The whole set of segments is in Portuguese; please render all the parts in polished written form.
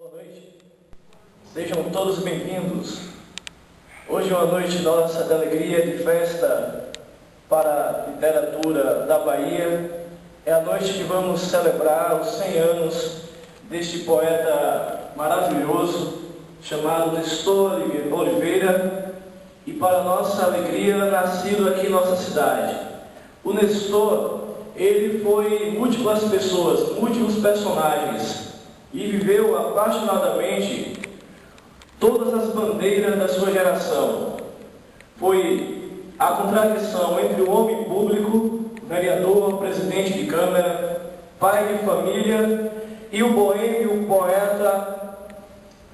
Boa noite. Sejam todos bem-vindos. Hoje é uma noite nossa de alegria, de festa para a literatura da Bahia. É a noite que vamos celebrar os 100 anos deste poeta maravilhoso chamado Nestor Oliveira, e para nossa alegria, nascido aqui em nossa cidade. O Nestor, ele foi múltiplas pessoas, múltiplos personagens, e viveu apaixonadamente todas as bandeiras da sua geração. Foi a contradição entre o homem público, vereador, presidente de Câmara, pai de família, e o boêmio, o poeta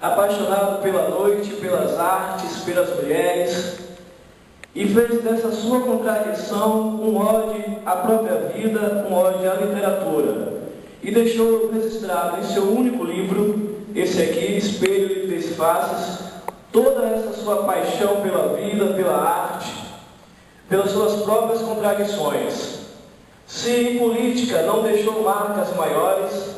apaixonado pela noite, pelas artes, pelas mulheres, e fez dessa sua contradição um ódio à própria vida, um ódio à literatura, e deixou registrado em seu único livro, esse aqui, Espelho de Três Faces, toda essa sua paixão pela vida, pela arte, pelas suas próprias contradições. Se em política não deixou marcas maiores,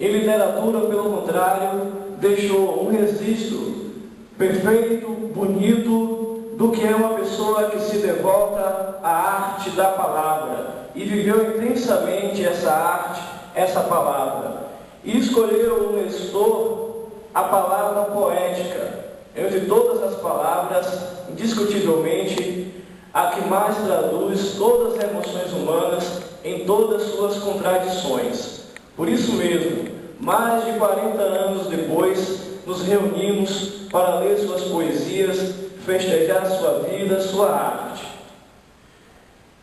em literatura, pelo contrário, deixou um registro perfeito, bonito, do que é uma pessoa que se devota à arte da palavra e viveu intensamente essa arte, essa palavra. E escolheu o Nestor a palavra poética, entre todas as palavras, indiscutivelmente, a que mais traduz todas as emoções humanas em todas suas contradições. Por isso mesmo, mais de 40 anos depois, nos reunimos para ler suas poesias, festejar sua vida, sua arte.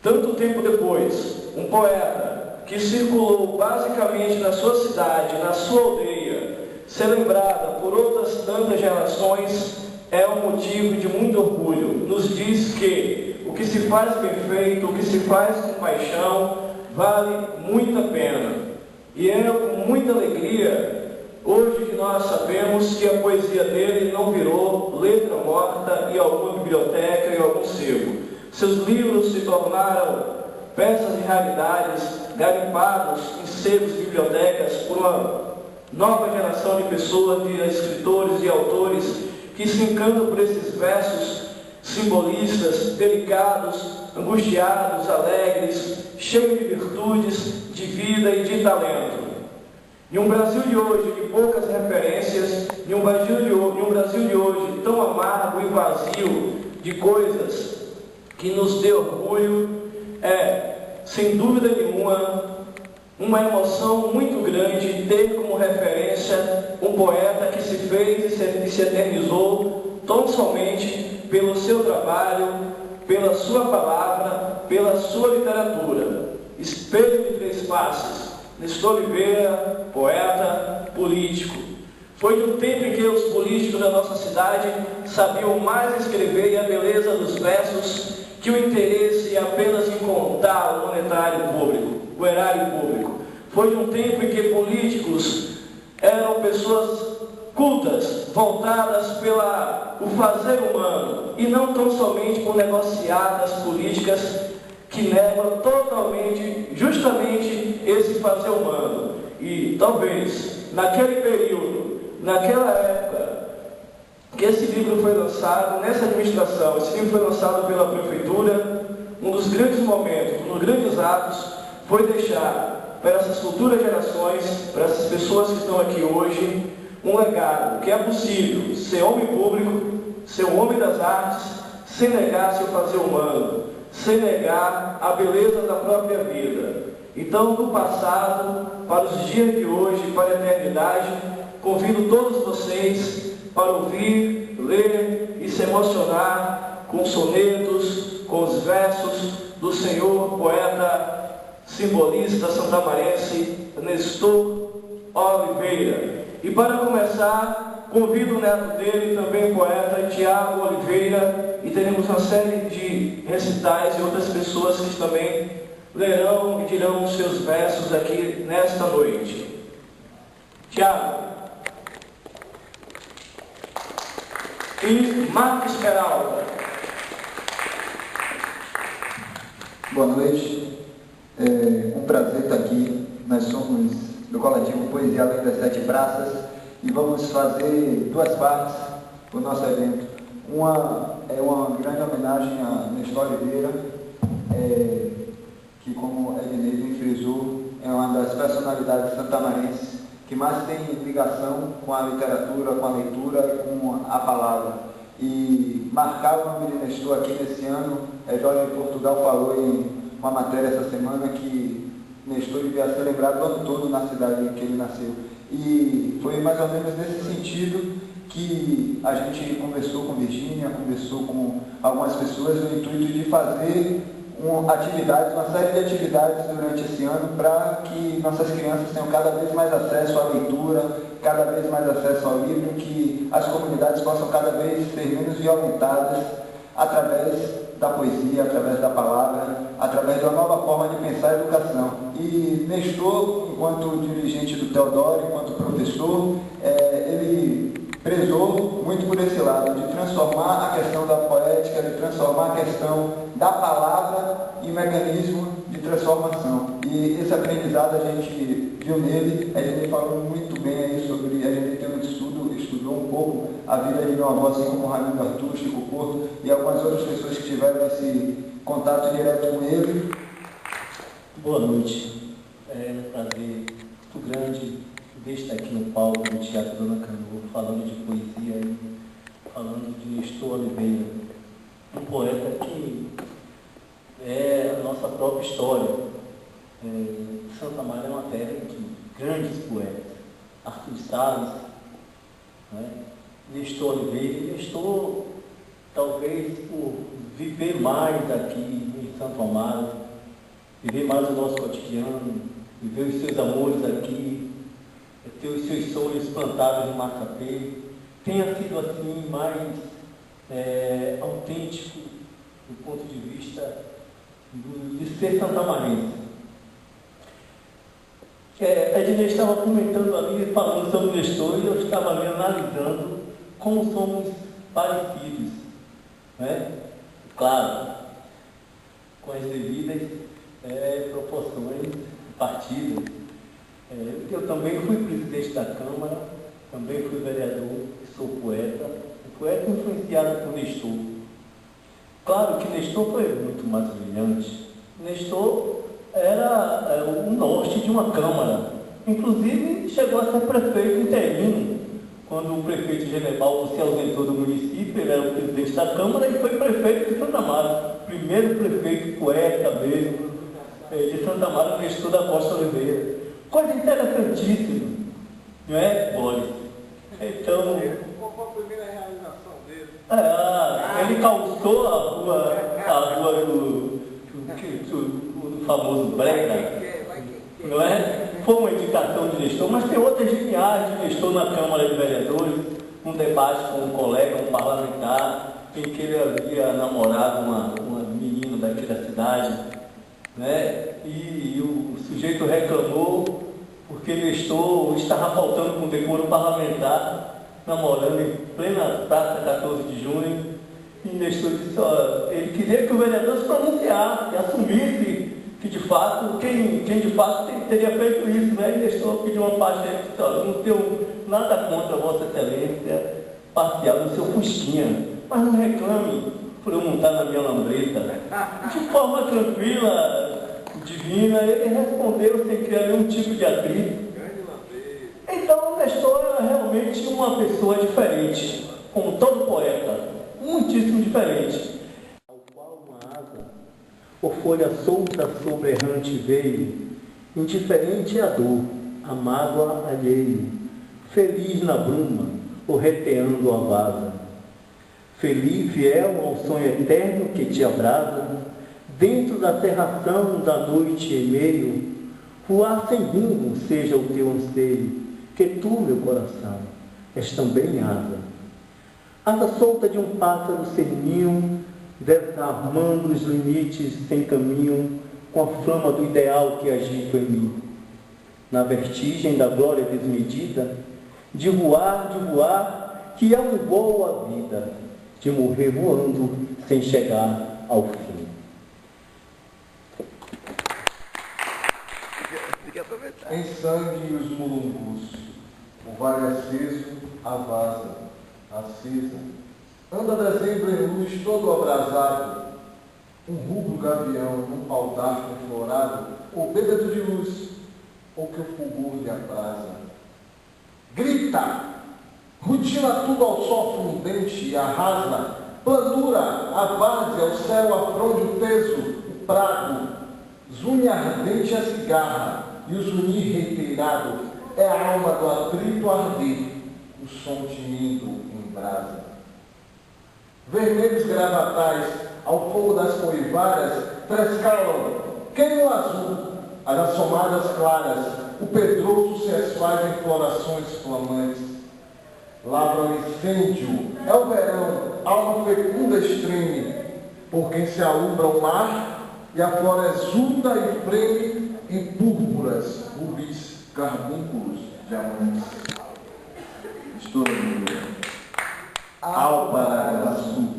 Tanto tempo depois, um poeta que circulou basicamente na sua cidade, na sua aldeia, ser lembrada por outras tantas gerações, é um motivo de muito orgulho. Nos diz que o que se faz bem feito, o que se faz com paixão, vale muito a pena. E é com muita alegria, hoje, que nós sabemos que a poesia dele não virou letra morta em alguma biblioteca, em algum sebo. Seus livros se tornaram peças de raridades, garimpados em sebos de bibliotecas por uma nova geração de pessoas, de escritores e autores, que se encantam por esses versos simbolistas, delicados, angustiados, alegres, cheios de virtudes, de vida e de talento. Em um Brasil de hoje de poucas referências, em um Brasil de hoje tão amargo e vazio de coisas que nos dê orgulho, é, sem dúvida nenhuma, uma emoção muito grande ter como referência um poeta que se fez e se eternizou tão somente pelo seu trabalho, pela sua palavra, pela sua literatura. Espelho de Três Faces, Nestor Oliveira, poeta, político. Foi de um tempo em que os políticos da nossa cidade sabiam mais escrever e a beleza dos versos que o interesse apenas em contar o monetário público, o erário público. Foi de um tempo em que políticos eram pessoas cultas, voltadas pela o fazer humano, e não tão somente por negociadas políticas que negam totalmente, justamente esse fazer humano. E talvez, naquele período, naquela época, que esse livro foi lançado, nessa administração, esse livro foi lançado pela prefeitura, um dos grandes momentos, um dos grandes atos, foi deixar para essas futuras gerações, para essas pessoas que estão aqui hoje, um legado, que é possível ser homem público, ser um homem das artes, sem negar seu fazer humano, sem negar a beleza da própria vida. Então, do passado, para os dias de hoje, para a eternidade, convido todos vocês para ouvir, ler e se emocionar com os sonetos, com os versos do senhor poeta simbolista santamarense Nestor Oliveira. E para começar, convido o neto dele, também poeta, Tiago Oliveira, e teremos uma série de recitais e outras pessoas que também lerão e dirão os seus versos aqui nesta noite. Tiago. E Marcos Peralta. Boa noite. É um prazer estar aqui. Nós somos do coletivo Poesia Além das Sete Praças e vamos fazer duas partes para o nosso evento. Uma é uma grande homenagem a Nestor Oliveira, que, como Ednei bem frisou, é uma das personalidades santamarenses que mais tem ligação com a literatura, com a leitura e com a palavra. E marcar o nome de Nestor aqui nesse ano, Jorge de Portugal falou em uma matéria essa semana que Nestor devia ser lembrado o ano todo na cidade em que ele nasceu. E foi mais ou menos nesse sentido que a gente conversou com Virgínia, conversou com algumas pessoas no intuito de fazer uma série de atividades durante esse ano para que nossas crianças tenham cada vez mais acesso à leitura, cada vez mais acesso ao livro, que as comunidades possam cada vez ser menos violentadas através da poesia, através da palavra, através de uma nova forma de pensar a educação. E Nestor, enquanto dirigente do Teodoro, enquanto professor, ele prezou muito por esse lado, de transformar a questão da poética, de transformar a questão da palavra em mecanismo de transformação. E esse aprendizado a gente viu nele, a gente falou muito bem aí sobre, a gente tem um estudo, estudou um pouco a vida de meu avô, assim como Raimundo Arthur, Chico Porto e algumas outras pessoas que tiveram esse contato direto com ele. Boa noite, é um prazer muito grande estar aqui no palco do Teatro Dona Canoa, falando de poesia e falando de Nestor Oliveira, um poeta que é a nossa própria história. Santa Maria é uma terra de grandes poetas, Arthur Salles, Nestor Oliveira. Nestor, talvez por viver mais aqui em Santo Amaro, viver mais o nosso cotidiano, viver os seus amores aqui, ter os seus sonhos plantados em Macapé, tenha sido assim mais autêntico do ponto de vista de ser santamarense. Ednei estava comentando ali, falando sobre Nestor, e eu estava ali analisando como somos parecidos, claro, com as devidas proporções partidas. Eu também fui presidente da Câmara, também fui vereador, sou poeta influenciado por Nestor. Claro que Nestor foi muito mais brilhante. Nestor era o norte de uma Câmara, inclusive chegou a ser prefeito interino. Quando o prefeito Genebaldo se ausentou do município, ele era o presidente da Câmara e foi prefeito de Santa Amaro, primeiro prefeito poeta mesmo de Santa Amaro, Nestor da Costa Oliveira. Coisa interessantíssima, não é, Boris? Então, qual foi a primeira realização dele? Ele calçou a rua do famoso Brega, não é? Foi uma indicação de Nestor, mas tem outras geniais de Nestor na Câmara de Vereadores, um debate com um colega, um parlamentar, em que ele havia namorado uma menina daqui da cidade, e o sujeito reclamou porque Nestor estava faltando com decoro parlamentar, namorando em plena praça 14 de junho, e Nestor disse, ele queria que o vereador se pronunciasse, assumisse que de fato, quem de fato teria feito isso, E Nestor pediu uma parte dele, disse, não tenho nada contra Vossa Excelência, parcial do seu Fusquinha, mas não reclame por eu montar na minha lambreta. De forma tranquila, divina, ele respondeu sem criar nenhum tipo de atrito. Então, Nestor era realmente uma pessoa diferente, como todo poeta, muitíssimo diferente. Ao qual uma asa, ou folha solta sobre errante veio, indiferente à dor, a mágoa alheio, feliz na bruma, ou reteando a vaza. Feliz, fiel ao sonho eterno que te abrasa, dentro da cerração da noite e meio, voar sem rumo seja o teu anseio, que tu, meu coração, és também asa. Asa solta de um pássaro sem ninho, desarmando os limites sem caminho, com a flama do ideal que agita em mim. Na vertigem da glória desmedida, de voar, que é um voo à vida, de morrer voando sem chegar ao fim. Em sangue os mulungus, O vale aceso, a vaza, acesa. Anda dezembro em luz todo abrasado. Um rubro gavião num pau d'arco florado, ou bêbado de luz, ou que o fulgor lhe abrasa. Grita! Rutila tudo ao sol fundente e arrasa. Planura, a várzea, o céu afronde o peso, o prago. Zune ardente a cigarra, e o zunir reiterado é a alma do atrito arder, o som tinindo em brasa. Vermelhos gravatais, ao fogo das coivaras, trescalam, queimam o azul, as assomadas claras, o pedroso se esfaz em florações flamantes. Lavra o incêndio, é o verão, alma fecunda extreme, por quem se alubra o mar, e a flora exulta e freme em púrpuras, rubis, carbúnculos, diamantes. Estou Alparaguaçu.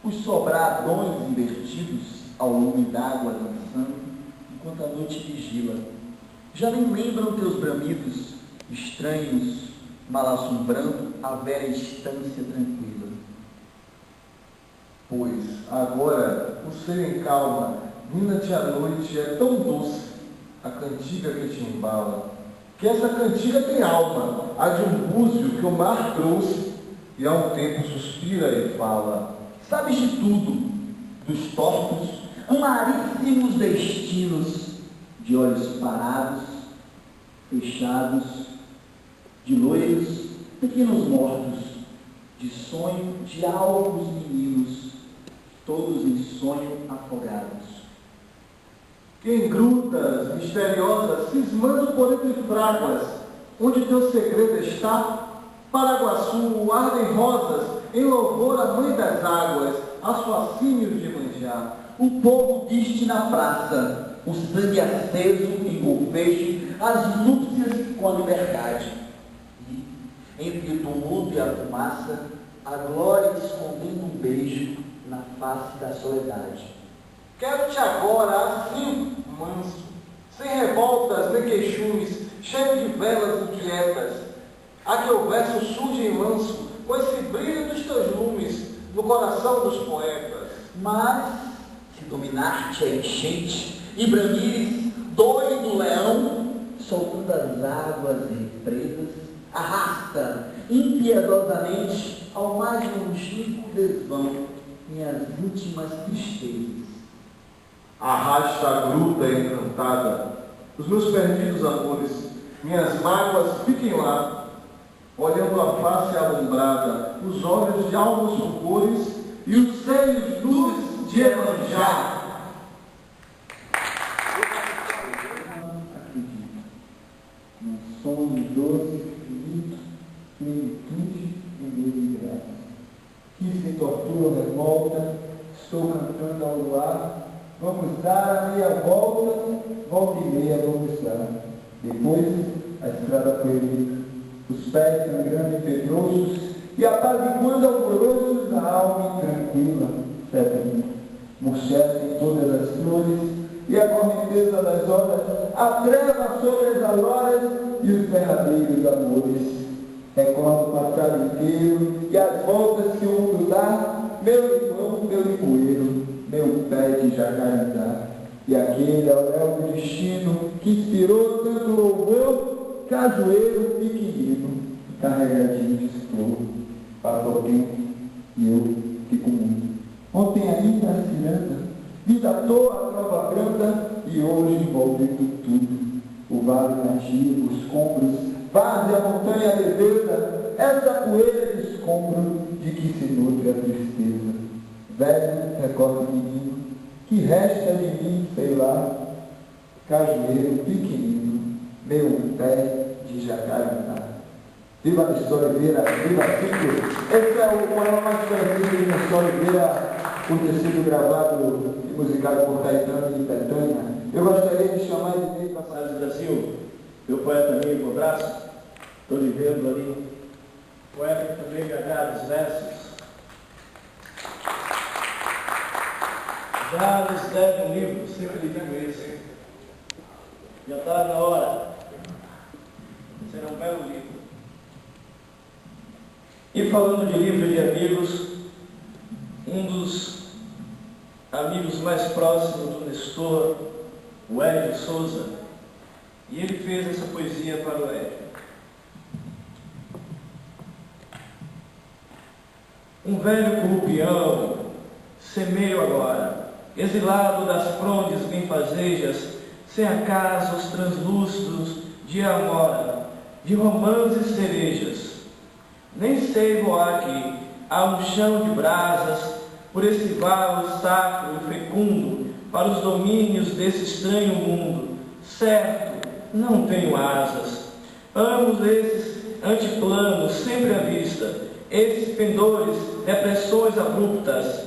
Os sobradões invertidos ao lume d'água dançando, enquanto a noite vigila. Já nem lembram teus bramidos, estranhos, mal assombrando a velha estância tranquila. Pois, agora, o ser em calma, vinda-te a noite, é tão doce a cantiga que te embala, que essa cantiga tem alma, a de um búzio que o mar trouxe, e há um tempo suspira e fala. Sabes de tudo, dos tortos, amaríssimos destinos, de olhos parados, fechados, de loiros, pequenos mortos, de sonho de alvos meninos, todos em sonho afogados. Que em grutas misteriosas, cismando por entre fráguas, onde teu segredo está, Paraguaçu, ardem rosas, em louvor à mãe das águas, assuacínios de manjar. O povo viste na praça, o sangue aceso em golfejo, as núpcias com a liberdade. E, entre o tumulto e a fumaça, a glória escondendo um beijo na face da soledade. Quero-te agora, assim, manso, sem revoltas nem queixumes, cheio de velas inquietas, a que o verso surge em manso, com esse brilho dos teus lumes, no coração dos poetas. Mas, se dominar-te a enchente e branires doido leão, soltando as águas represas, arrasta impiedosamente ao mais longínquo desvão minhas últimas tristezas. Arrasta a gruta encantada, os meus perdidos amores, minhas mágoas fiquem lá, olhando a face alumbrada, os olhos de alvos rubores e os seios nus de Iemanjá. Num sonho doce, finito, plenitude e meu que sem tortura ou revolta, estou cantando ao luar. Vamos dar a meia volta, volta e meia vamos dar. Depois, a estrada poeira, os pés sangrando e pedrosos, e apaziguando alvoroços da alma tranquila, serena. Murcheta em todas as flores, e a correnteza das horas, a treva sobre as auroras e os derradeiros amores. Recordo o passado inteiro e as voltas que o mundo dá, meu irmão, meu limoeiro, meu pé de jacarandá. E aquele auréol do destino que inspirou tanto louvor, cajueiro pequenino, carregadinho de estouro, passa o tempo e eu fico muito. Ontem ainda a ciranda, vida à toa a prova branda, e hoje envolvendo tudo. O vale nativo, os escombros, várzea, montanha, leveza, essa poeira de escombro de que se nutre a tristeza. Velho, recordo menino, que resta de mim, sei lá, cajueiro pequenino, meu pé de jacarandá. Viva Nestor Oliveira, viva Chico! Esse é o poema mais conhecido de Nestor Oliveira, por ter sido gravado e musicado por Caetano de Petânia. Eu gostaria de chamar ele para Passagem do Brasil, meu poeta amigo, abraço, estou lhe vendo ali, poeta que também gargalha os versos. Já lhes deve um livro, sempre lhe digo isso. Já está na hora. Será um belo livro. E falando de livro de amigos, um dos amigos mais próximos do Nestor, o Hélio Souza, e ele fez essa poesia para o Hélio. Um velho currupião, semeio agora, exilado das frondes benfazejas, sem acaso os translúcidos de amora, de romãs e cerejas. Nem sei voar aqui, há um chão de brasas, por esse vale sacro e fecundo, para os domínios desse estranho mundo. Certo, não tenho asas. Amo esses antiplanos sempre à vista, esses pendores, depressões abruptas,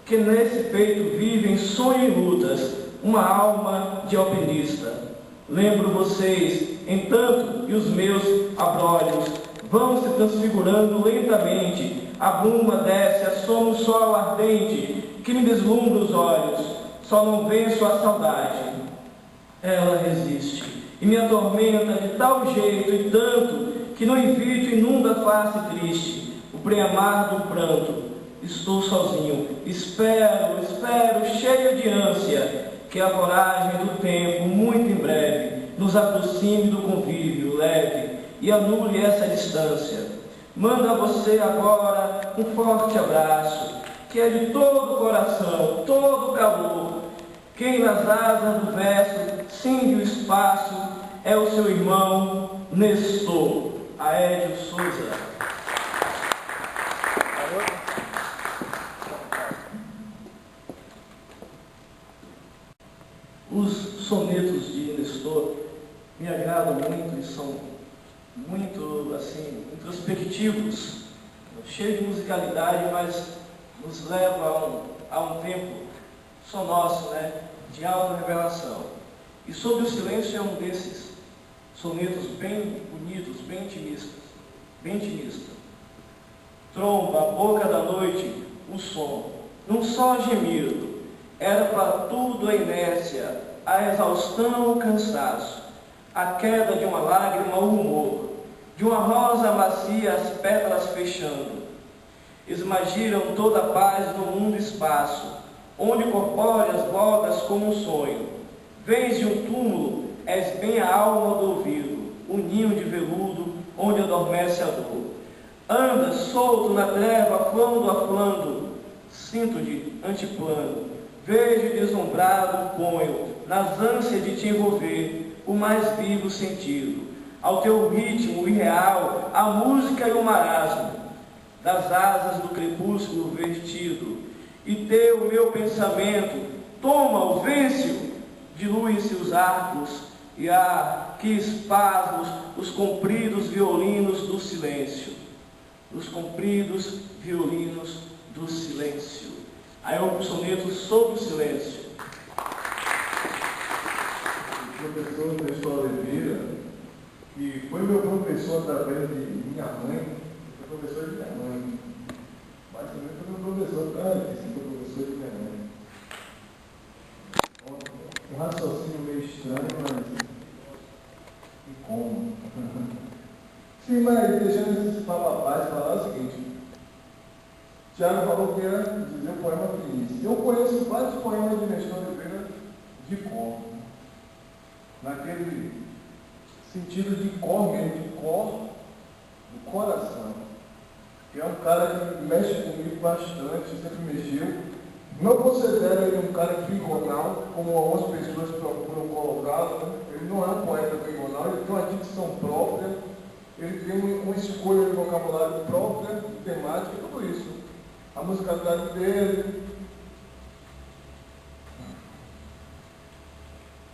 que nesse peito vivem sonho e lutas, uma alma de alpinista. Lembro vocês, entanto, e os meus abrolhos vão se transfigurando lentamente, a bruma desce, assoma o sol ardente, que me deslumbra os olhos, só não venço a saudade. Ela resiste, e me atormenta de tal jeito e tanto, que no invito inunda a face triste, o preamar do pranto. Estou sozinho, espero, cheio de ânsia, que a voragem do tempo, muito em breve, nos aproxime do convívio leve e anule essa distância. Manda a você agora um forte abraço, que é de todo o coração, todo o calor. Quem nas asas do verso cinge o espaço é o seu irmão Nestor. Hélio Souza. Os sonetos de Nestor me agradam muito e são muito, assim, introspectivos, cheios de musicalidade, mas nos leva a um tempo só nosso, né, de auto-revelação. E Sobre o Silêncio é um desses sonetos bem bonitos, bem intimista. Tromba a boca da noite o som, num só gemido. Era para tudo a inércia, a exaustão, o cansaço, a queda de uma lágrima, o rumor, de uma rosa macia, as pétalas fechando. Esmagiram toda a paz no mundo espaço, onde corpóreas voltas como um sonho. Vens de um túmulo, és bem a alma do ouvido, o ninho de veludo, onde adormece a dor. Andas solto na treva, flando a flando, cinto de antiplano. Vejo deslumbrado, ponho, nas ânsias de te envolver, o mais vivo sentido. Ao teu ritmo irreal, a música e o marasmo, das asas do crepúsculo vertido. E teu meu pensamento, toma-o, vence-o, dilui-se os arcos, e que espasmos, os compridos violinos do silêncio. Os compridos violinos do silêncio. Aí o soneto Sobre o Silêncio. O professor Nestor Oliveira, que foi meu professor através de minha mãe, foi professor de minha mãe, mas também foi meu professor antes, foi professor de minha mãe. Um raciocínio meio estranho, mas e como? Sim, mas deixando esses papapás falar o seguinte. Tiago falou que ia dizer o poema Finis. Eu conheço vários poemas de Nestor Oliveira de cor. Naquele sentido de cor mesmo, de cor do coração. Que é um cara que mexe comigo bastante, sempre mexeu. Não considero ele um cara trigonal, como algumas pessoas procuram colocá-lo. Né? Ele não é um poeta trigonal, ele tem uma dicção própria, ele tem uma escolha de vocabulário própria, de temática, tudo isso. A musicalidade dele.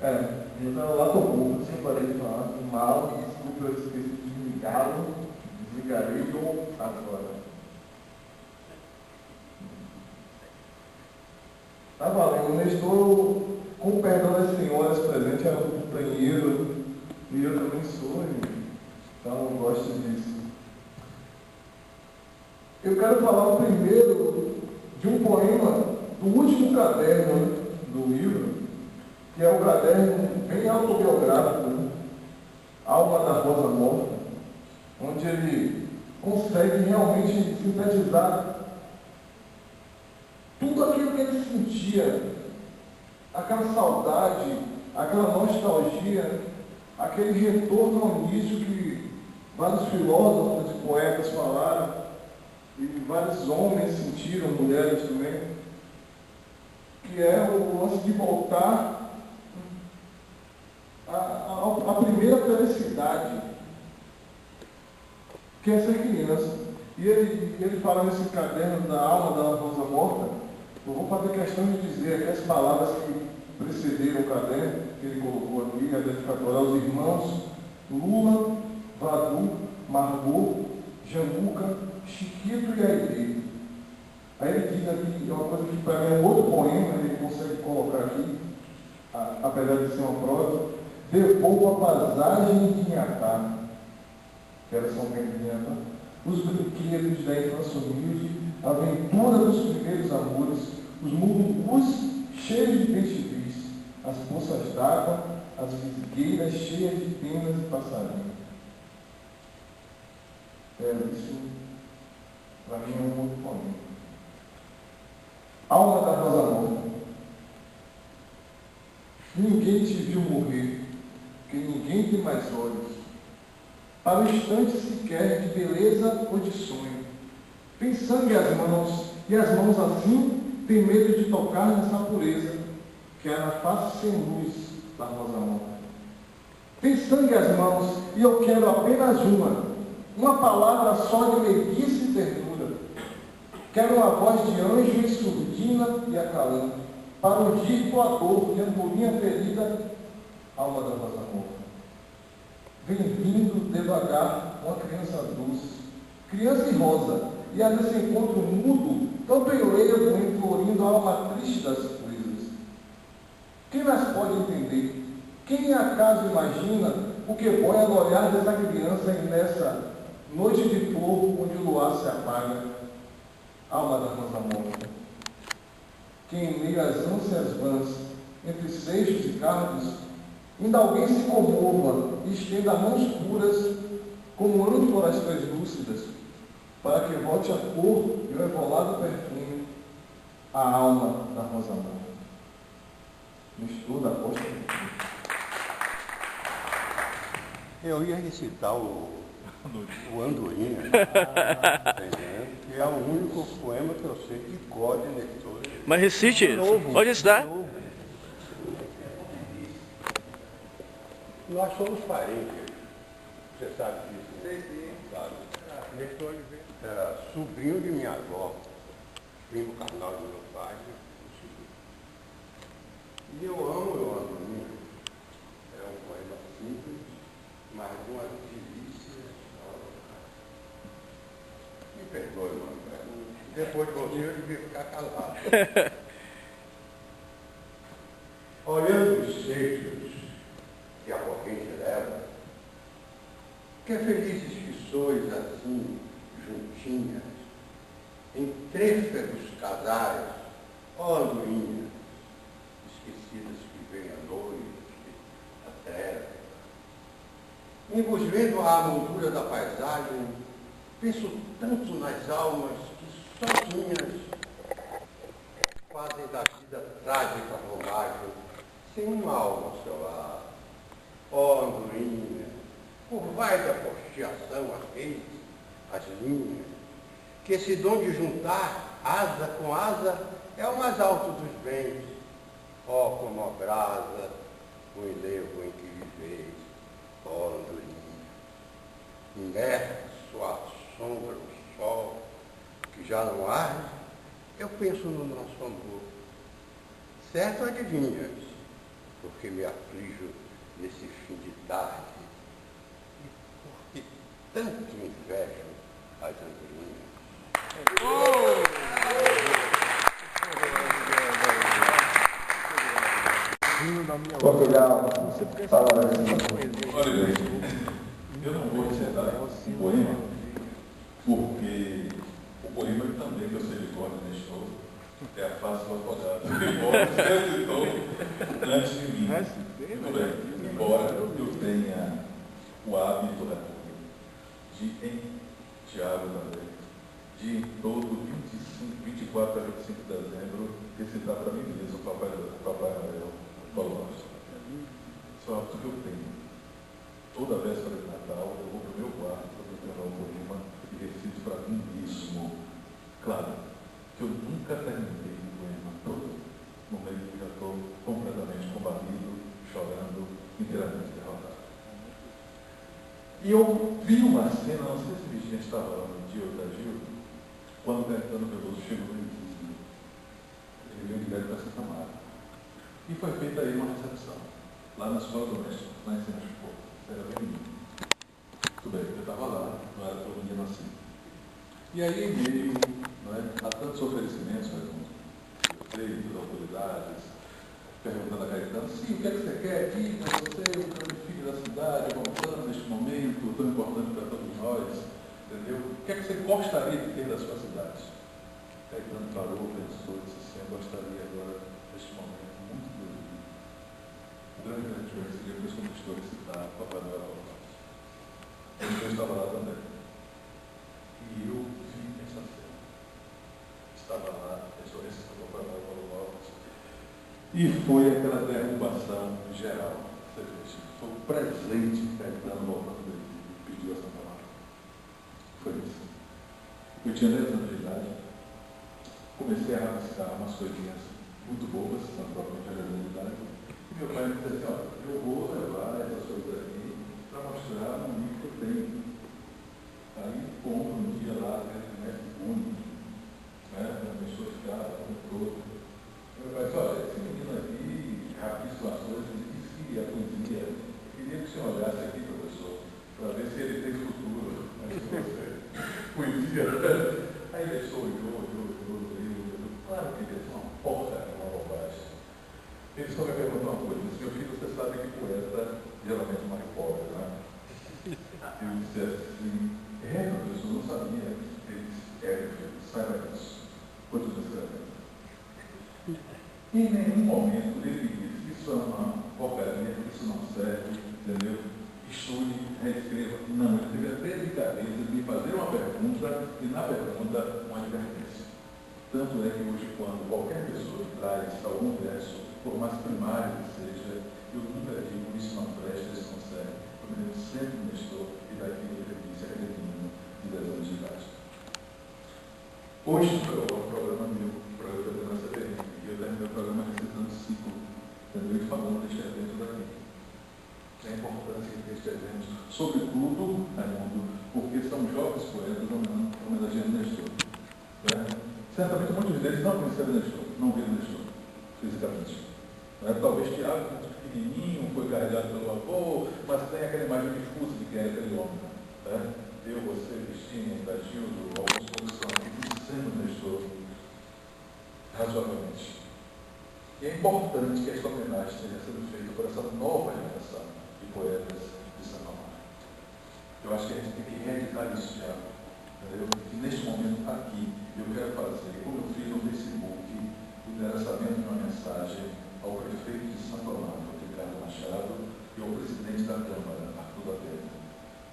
Eu estava lá com o burro, sem parei de falar, mal, desculpa, eu esqueci de desligá-lo, desligarei-o agora. Tá valendo, o Nestor, com o perdão das senhoras presentes, era um companheiro, e eu também sou, então eu gosto disso. Eu quero falar primeiro de um poema do último caderno do livro, que é o caderno bem autobiográfico, Alma da Rosa Morta. onde ele consegue realmente sintetizar tudo aquilo que ele sentia, aquela saudade, aquela nostalgia, aquele retorno ao início que vários filósofos e poetas falaram, e vários homens sentiram, mulheres também, que é o lance de voltar à primeira felicidade, que é ser criança. E ele fala nesse caderno da alma da Rosa Morta, eu vou fazer questão de dizer aqui as palavras que precederam o caderno, que ele colocou aqui, a dedicatória aos irmãos Lula, Vadu, Margot, Januca, Chiquito e Aide. Aí ele diz aqui, é uma coisa que para mim é outro poema, ele consegue colocar aqui, apesar de ser uma prosa, devolvo a paisagem de Inhatá, que era São Bento de Inhatá, os brinquedos da infância humilde, a aventura dos primeiros amores, os mulungus cheios de peixe-bis, as poças d'água, as visigueiras cheias de penas e passarinhos. Isso, para mim, é um outro poema. Alma da Rosa Morta. Ninguém te viu morrer, que ninguém tem mais olhos. Para o instante sequer de beleza ou de sonho. Tem sangue às mãos, e as mãos assim têm medo de tocar nessa pureza, que é na face sem luz da Rosa Morta. Tem sangue às mãos, e eu quero apenas uma palavra só de meiguice e ternura. Quero uma voz de anjo e surdina e acalante, para ungir tua dor de andorinha ferida, alma da Rosa Morta. Vem vindo devagar uma criança doce, criança e rosa, e a nesse encontro mudo, tão peleiro, implorindo a alma triste das coisas. Quem nas pode entender? Quem acaso imagina o que boia no olhar dessa criança nessa noite de flor onde o luar se apaga? Alma da Rosa Morta. Quem em meio às ânsias vãs, entre seixos e cardos, ainda alguém se comova e estenda mãos puras como ânforas translúcidas, para que volte a cor e o evolado perfume à alma da Rosa Morta. Mistura da costa. Eu ia recitar o Andorinha, que é o único poema que eu sei de cor de leitura. Mas recite, pode recitar. Nós somos parentes, você sabe disso? Sim. Sabe? Nestor Oliveira era sobrinho de minha avó, primo carnal do meu pai. E eu amo o Andorinha. É um poema simples, mas de uma delícia. Me perdoe, mano. Depois de você eu devia ficar calado. Olhando os seixos que a corrente leva, que felizes que sois assim, juntinhas, em tréfegos casais, ó andorinhas, esquecidas que vêm à noite, a treva. Em vos vendo a moldura da paisagem, penso tanto nas almas que sozinhas fazem da vida trágica romagem, sem uma alma ao seu lado. Ó andorinha, por vai da postiação as redes, as linhas, que esse dom de juntar asa com asa é o mais alto dos bens. Ó como a brasa, o enlevo em que viveis, ó andorinha. Imerso à sombra do sol, que já não arde, eu penso no nosso amor. Certo adivinhas, porque me aflijo nesse fim de tarde, e porque tanto invejo as andorinhas. Portugal, fala assim. Olha bem, eu não vou recitar o poema, porque o poema também que eu sei de cor de Nestor é a face do apodado. Embora você citou antes de mim. Tudo bem, embora eu tenha o hábito em Tiago também, de em todo 24 a 25 de dezembro, recitar para mim mesmo o Papai Noel, Paulo Nosso. Isso é o hábito que eu tenho. Toda véspera de Natal, eu vou para o meu quarto, para o poema e recito para mim mesmo. Claro, que eu nunca terminei o poema todo. No meio que já estou completamente combalido, chorando, inteiramente derrotado. E eu vi uma cena, não sei se o Virginia estava lá no dia ou da Gil, quando o Caetano Veloso chegou no Rio. Ele veio direto para Santa Marta. E foi feita aí uma recepção, lá na escola doméstica, lá em Sena Chupô. Era bem lindo. Tudo bem, eu estava lá, não era todo dia assim. E aí, em meio, não é, a tantos oferecimentos, das autoridades, perguntando a Caetano, sim, o que é que você quer aqui para você, o filho da cidade, voltando neste momento tão importante para todos nós, entendeu? O que é que você gostaria de ter da sua cidade? Caetano parou, pensou e disse assim, eu gostaria agora, neste momento, muito do Rio. O grande grande seria por isso que eu estou a citar o Papai Noel Paulo Nosso. Eu estava lá também. E eu vi essa cena. Estava lá, estou recitando o Papai Noel Paulo Nosso. E foi aquela derrubação geral. Foi o presente que Caetano voltando dele pediu a Santa Marta. Foi isso. Eu tinha 10 anos de idade. Comecei a rabiscar umas coisinhas muito boas, naturalmente a realidade. E meu pai me disse assim, olha, eu vou levar essas coisas aqui para mostrar um livro que eu tenho. Aí compro um dia lá, mestre único, né? Para me ficar todo. Meu pai disse, olha, esse menino aqui rabisca as coisas e disse que a poesia. Eu queria que o senhor olhasse aqui, professor, para ver se ele tem futuro. Mas você, poesia, né? Aí ele olhou. Claro que ele é uma porra, uma bobagem. Ele só me perguntou uma coisa, meu filho, você sabe que poeta geralmente mais pobre, né? Eu disse assim, professor, não sabia. Ele disse, filho, saiba disso. Continua escrevendo. Em nenhum momento ele disse, isso é uma porcaria, isso não serve, entendeu? Estude, reescreva. Não, ele teve a delicadeza de me fazer uma pergunta e na pergunta uma advertência. Tanto é que hoje, quando qualquer pessoa traz algum verso, por mais primário que seja, eu nunca digo isso não presta, isso não serve. Eu me lembro sempre do Nestor e daquilo que ele disse aquele menino de 10 anos de idade. Hoje, o programa meu, o programa da Liderança Perene, e eu termino meu programa recitando ciclo, entendeu? E falando deste evento daqui. A importância deste evento, sobretudo, Raimundo, porque são jovens poetas homenageando Nestor. Certamente muitos deles não conheceram Nestor, não viram Nestor, fisicamente. Talvez Tiago, muito pequenininho, foi carregado pelo avô, mas tem aquela imagem difusa de quem era aquele homem. Eu, você, Virginia, Gildo, alguns outros estão aqui conhecendo Nestor razoavelmente. E é importante que esta homenagem esteja sendo feita por essa nova geração de poetas de Santa Marta. Eu acho que a gente tem que reeditar isso, Tiago. E neste momento aqui, eu quero fazer, como eu fiz no Facebook, o endereçamento de uma mensagem ao prefeito de Santo Amaro, Ricardo Machado, e ao presidente da Câmara, Arthur da Pedra.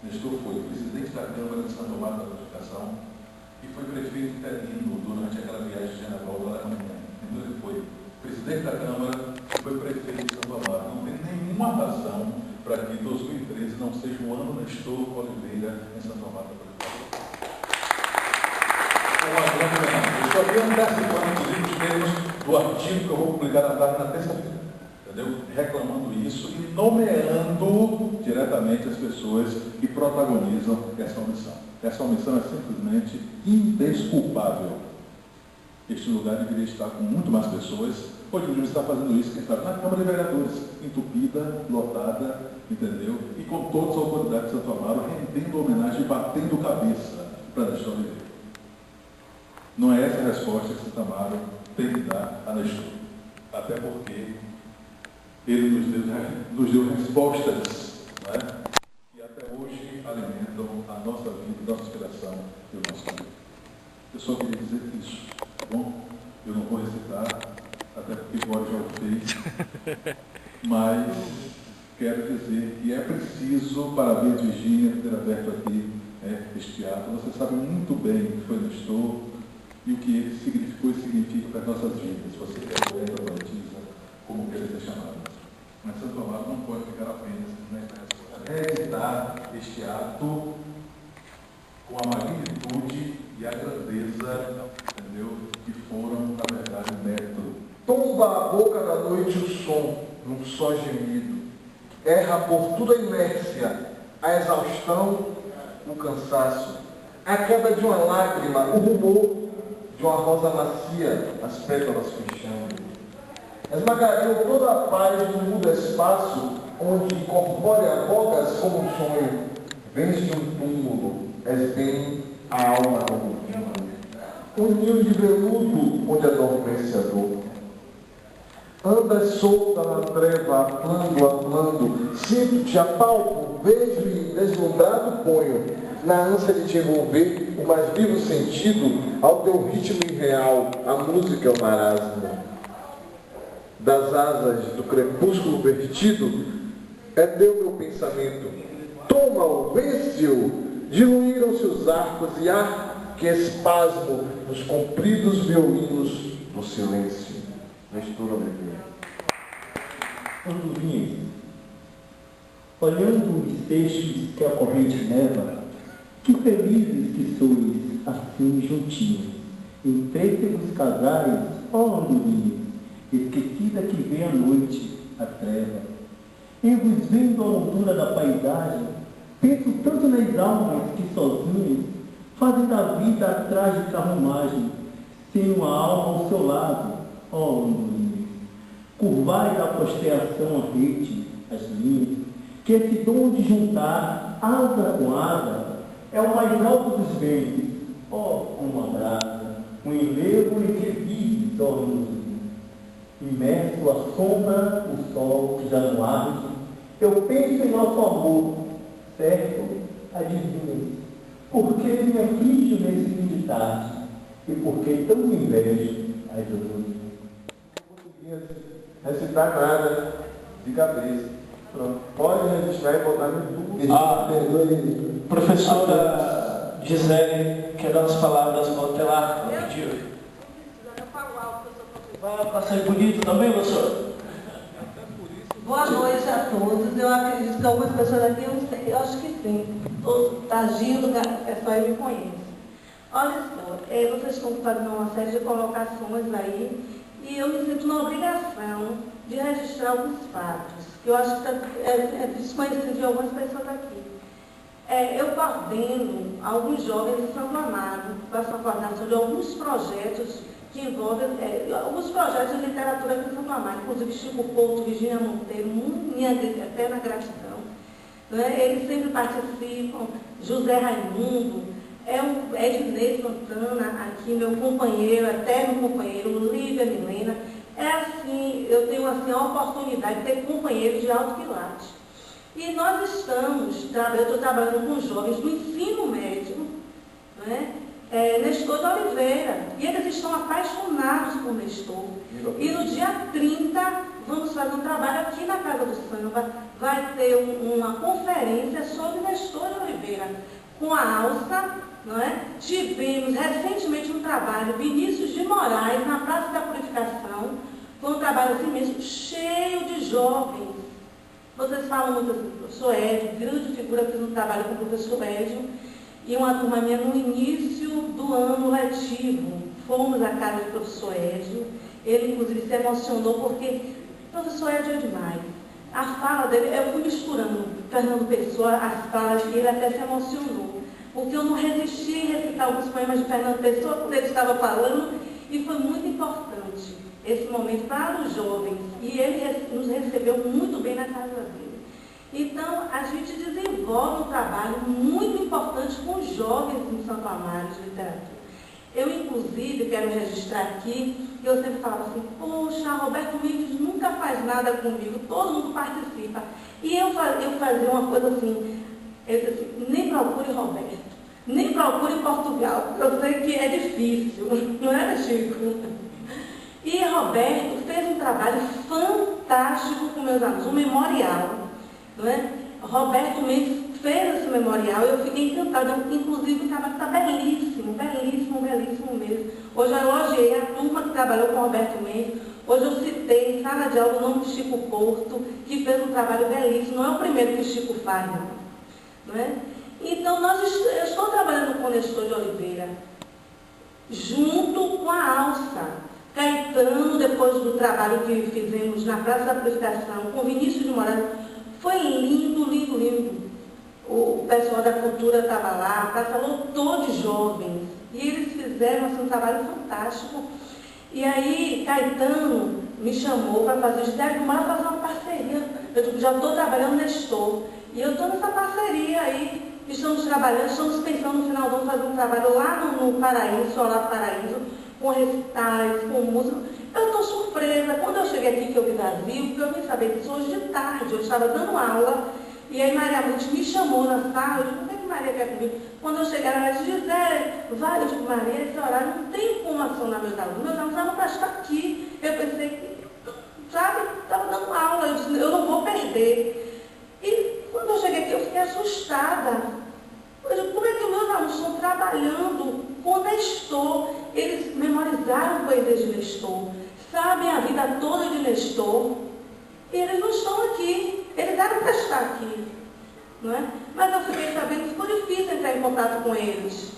Nestor foi presidente da Câmara de Santo Amaro da Notificação e foi prefeito interino durante aquela viagem de General lá na manhã. Então ele foi presidente da Câmara e foi prefeito de Santo Amaro. Não tem nenhuma razão para que 2013 não seja o ano Nestor Oliveira em Santo Amaro da Notificação. Eu só queria antecipar, inclusive, os termos do artigo que eu vou publicar na tarde na terça-feira, entendeu? Reclamando isso e nomeando diretamente as pessoas que protagonizam essa omissão. Essa omissão é simplesmente indesculpável. Este lugar deveria estar com muito mais pessoas, hoje deveria estar fazendo isso, quem sabe, na Câmara de Vereadores, entupida, lotada, entendeu? E com todas as autoridades de Santo Amaro rendendo homenagem e batendo cabeça para Nestor Oliveira. Não é essa a resposta que Santo Amaro tem que dar a Nestor. Até porque ele nos deu respostas, né, que até hoje alimentam a nossa vida, a nossa inspiração e o nosso caminho. Eu só queria dizer isso, tá bom? Eu não vou recitar, até porque o Borges já o fez, mas quero dizer que é preciso, parabéns, Virginia, por ter aberto aqui este ato, você sabe muito bem o que foi Nestor e o que ele significou e significa para as nossas vidas. Você que é poeta, poetisa, como queira ser chamado. Mas Santo Amaro não pode ficar apenas reeditar este ato com a magnitude e a grandeza, entendeu, que foram, na verdade, o método. Tomba a boca da noite o som, num só gemido. Erra por toda a inércia, a exaustão, o cansaço. A queda de uma lágrima, o rumor de uma rosa macia, as pétalas fechando. Esmagariam toda a paz do mudo espaço, onde corpórea vogas como um sonho. Vens de um túmulo, és bem a alma do mundo. Um ninho de veludo, onde adormece a dor. Andas solta na treva, aplando, sinto-te, apalpo, vejo e deslumbrado ponho, na ânsia de te envolver, o mais vivo sentido ao teu ritmo irreal, a música é o marasmo. Das asas do crepúsculo vertido, é teu meu pensamento. Toma-o, vence-o, diluíram-se os arcos e que espasmo nos compridos violinos do silêncio. Nestor Oliveira. Andorinhas, olhando os peixes que a corrente leva, que felizes que sois assim juntinhos, em trêpegos casais, ó andorinhas, esquecida que vê a noite, a treva. E vos vendo a moldura da paisagem, penso tanto nas almas que sozinhas fazem da vida a trágica romagem, sem uma alma ao seu lado, ó andorinhas. Curvai da postergação a rede, as linhas, que esse dom de juntar asa com asa é o mais alto dos bens, ó uma brasa, um enlevo em que vives, ó andorinhas. Imerso à sombra, o sol que já não arde, eu penso em nosso amor, certo, adivinha, por que me aflige nesse fim de tarde, e por que tanto invejo as luzes. Recitar nada de cabeça. Pronto. Pode registrar e botar no YouTube. Professora Gisele, quer dar as palavras cautelar? Pediu. Vai passar bonito também, professor? Boa noite a todos. Eu acredito que algumas pessoas aqui, eu acho que sim. Está agindo, o pessoal aí me conhece. Olha só, vocês estão fazendo uma série de colocações aí e eu me sinto na obrigação de registrar alguns fatos, que eu acho que é desconhecido de algumas pessoas aqui. Eu coordeno alguns jovens de Santo Amaro, faço a coordenação de alguns projetos que envolvem alguns projetos de literatura aqui em Santo Amaro, inclusive Chico Couto, Virgínia Monteiro, minha eterna gratidão. Eles sempre participam, José Raimundo, Ednei Santana, aqui meu companheiro, eterno companheiro, Lívia Milena. Eu tenho assim, a oportunidade de ter companheiros de alto quilate. E nós eu estou trabalhando com jovens do ensino médio, Nestor de Oliveira, e eles estão apaixonados por Nestor. E no dia 30, vamos fazer um trabalho aqui na Casa do Samba, vai ter uma conferência sobre Nestor de Oliveira, com a alça. Tivemos recentemente um trabalho, Vinícius de Moraes, na Praça da Purificação, foi um trabalho assim mesmo, cheio de jovens. Vocês falam muito assim, professor Édio, grande figura, fiz um trabalho com o professor Édio, e uma turma minha no início do ano letivo. Fomos à casa do professor Édio, ele inclusive se emocionou porque o professor Édio é demais. A fala dele, eu fui misturando Fernando Pessoa, as falas, e ele até se emocionou. Porque eu não resisti em recitar alguns poemas de Fernando Pessoa quando ele estava falando, e foi muito importante esse momento para os jovens. E ele nos recebeu muito bem na casa dele. Então, a gente desenvolve um trabalho muito importante com os jovens em Santo Amaro de literatura. Eu, inclusive, quero registrar aqui, que eu sempre falava assim, poxa, Roberto Mendes nunca faz nada comigo, todo mundo participa. E eu fazia uma coisa assim, eu disse assim, nem procure Roberto, nem procure Portugal, porque eu sei que é difícil, não é, Chico? E Roberto fez um trabalho fantástico com meus alunos, um memorial. Roberto Mendes fez esse memorial, eu fiquei encantada. Inclusive, o trabalho está belíssimo, belíssimo, belíssimo mesmo. Hoje eu elogiei a turma que trabalhou com o Roberto Mendes. Hoje eu citei em sala de aula o nome de Chico Porto, que fez um trabalho belíssimo. Não é o primeiro que o Chico faz, não é? Então, eu estou trabalhando com o Nestor de Oliveira, junto com a Alça. Caetano, depois do trabalho que fizemos na Praça da Purificação, com Vinícius de Moraes, foi lindo, lindo, lindo. O pessoal da cultura estava lá, a praça lotou de jovens, e eles fizeram assim, um trabalho fantástico. E aí, Caetano me chamou para fazer, disse, bora fazer uma parceria. Eu digo, já estou trabalhando Nestor, e eu estou nessa parceria aí, estamos trabalhando, estamos pensando no final do ano fazer um trabalho lá no Paraíso, Solar Paraíso, com recitais, com música. Eu estou surpresa. Quando eu cheguei aqui, que eu vi vazio, porque eu nem sabia disso hoje de tarde, eu estava dando aula, e aí Maria Monte me chamou na sala, eu disse, como é que Maria quer comigo? Quando eu cheguei, ela disse, Gisele, vai, eu digo, Maria, esse horário não tem como acionar meus alunos estavam para estar aqui. Eu pensei que, sabe, estava dando aula, eu disse, eu não vou perder. E quando eu cheguei aqui, eu fiquei assustada. Eu digo, como é que meus alunos estão trabalhando com Nestor? Eles memorizaram coisas de Nestor, sabem a vida toda de Nestor, e eles não estão aqui, eles eram para estar aqui, não é? Mas eu fiquei sabendo que ficou difícil entrar em contato com eles.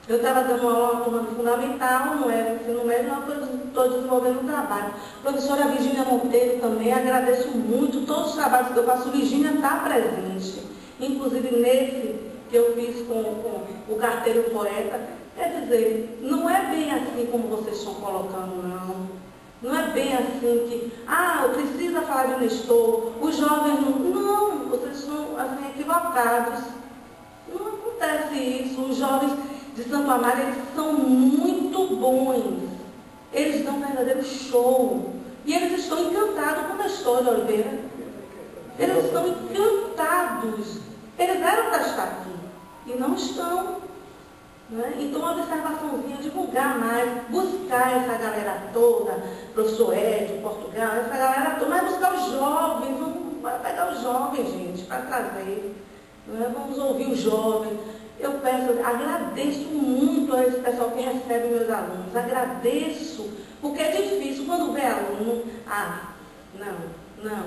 Eu estava dando aula na turma do fundamental, não era ensino médio, mas estou desenvolvendo um trabalho. Professora Virgínia Monteiro também, agradeço muito todos os trabalhos que eu faço. Virgínia está presente, inclusive nesse que eu fiz com o Carteiro Poeta. Quer dizer, não é bem assim como vocês estão colocando, não. Não é bem assim que, precisa falar de Nestor, os jovens não, vocês estão assim, equivocados. Não acontece isso. Os jovens de Santo Amaro, eles são muito bons. Eles dão um verdadeiro show. E eles estão encantados com a Nestor de Oliveira. Eles estão encantados. Eles eram para estar aqui e não estão. Né? Então, uma observaçãozinha, divulgar mais, buscar essa galera toda, professor Ed, Portugal, essa galera toda, mas buscar os jovens, vamos pegar os jovens, gente, para trazer. Né? Vamos ouvir os jovens. Eu peço, agradeço muito a esse pessoal que recebe meus alunos, agradeço, porque é difícil quando vê aluno, não.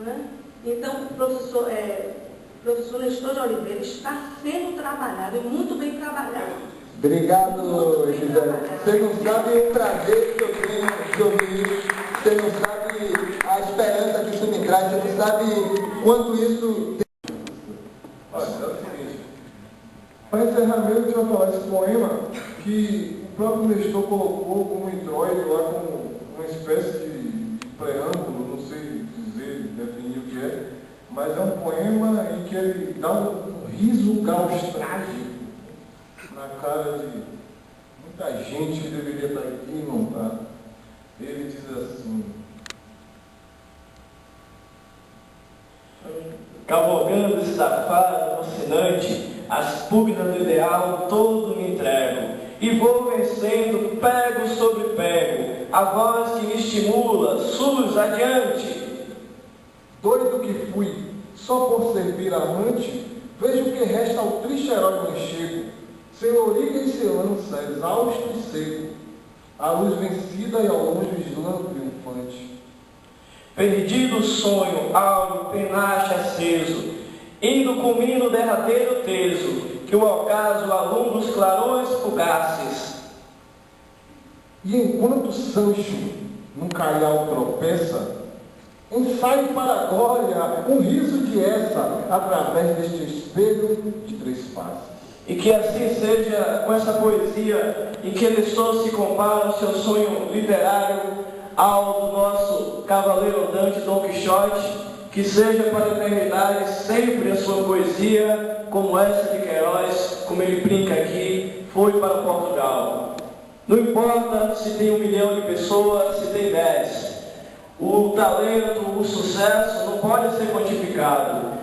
Né? Então, professor Nestor de Oliveira está sendo trabalhado, e muito bem trabalhado. Obrigado, Gisele. Você não sabe o prazer que eu tenho de ouvir isso, você não sabe a esperança que isso me traz, você não sabe quanto isso... Olha, é o seguinte, para encerramento, eu vou falar esse poema que o próprio Nestor colocou como introito, lá como uma espécie de preâmbulo, não sei dizer, definir o que é, mas é um poema em que ele dá um riso gaustrágico na cara de muita gente que deveria estar aqui e não está. Ele diz assim: cavalgando esse safado fascinante, as pugnas do ideal todo me entrego, e vou vencendo pego sobre pego, a voz que me estimula, SUS, adiante. Doido que fui, só por servir amante, vejo que resta ao triste herói manchego, sem loriga e sem lança, exausto e seco, a luz vencida e ao longe o islã triunfante. Perdido o sonho, áureo, penache aceso, indo comigo no derradeiro teso, que o ocaso alumbra os clarões fugaces. E enquanto Sancho num calhau tropeça, ensaio para a glória um riso de essa, através deste espelho de três faces. E que assim seja com essa poesia em que Nestor se compara ao seu sonho literário ao do nosso cavaleiro andante Dom Quixote, que seja para a eternidade sempre a sua poesia, como essa de Queiroz, como ele brinca aqui, foi para Portugal. Não importa se tem 1 milhão de pessoas, se tem 10. O talento, o sucesso não pode ser quantificado.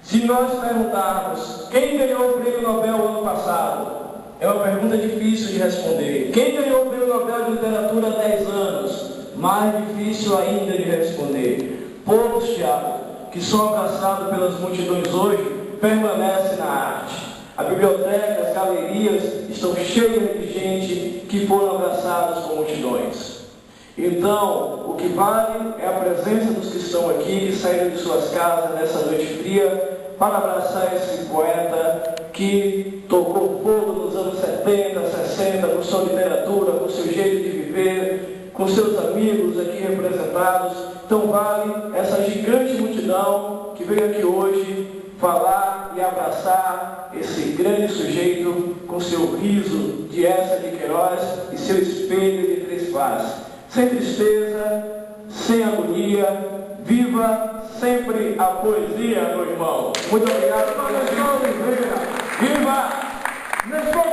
Se nós perguntarmos quem ganhou o prêmio Nobel ano passado, é uma pergunta difícil de responder. Quem ganhou o prêmio Nobel de Literatura há 10 anos? Mais difícil ainda de responder. Poucos, Tiago, que são alcançados pelas multidões hoje, permanece na arte. A biblioteca, as galerias estão cheias de gente que foram abraçados por multidões. Então, o que vale é a presença dos que estão aqui, que saíram de suas casas nessa noite fria, para abraçar esse poeta que tocou fogo nos anos 70, 60, com sua literatura, com seu jeito de viver, com seus amigos aqui representados. Então vale essa gigante multidão que veio aqui hoje falar e abraçar esse grande sujeito com seu riso de Essa de Queiroz e seu espelho de três faces. Sem tristeza, sem agonia, viva sempre a poesia, meu irmão. Muito obrigado. Viva!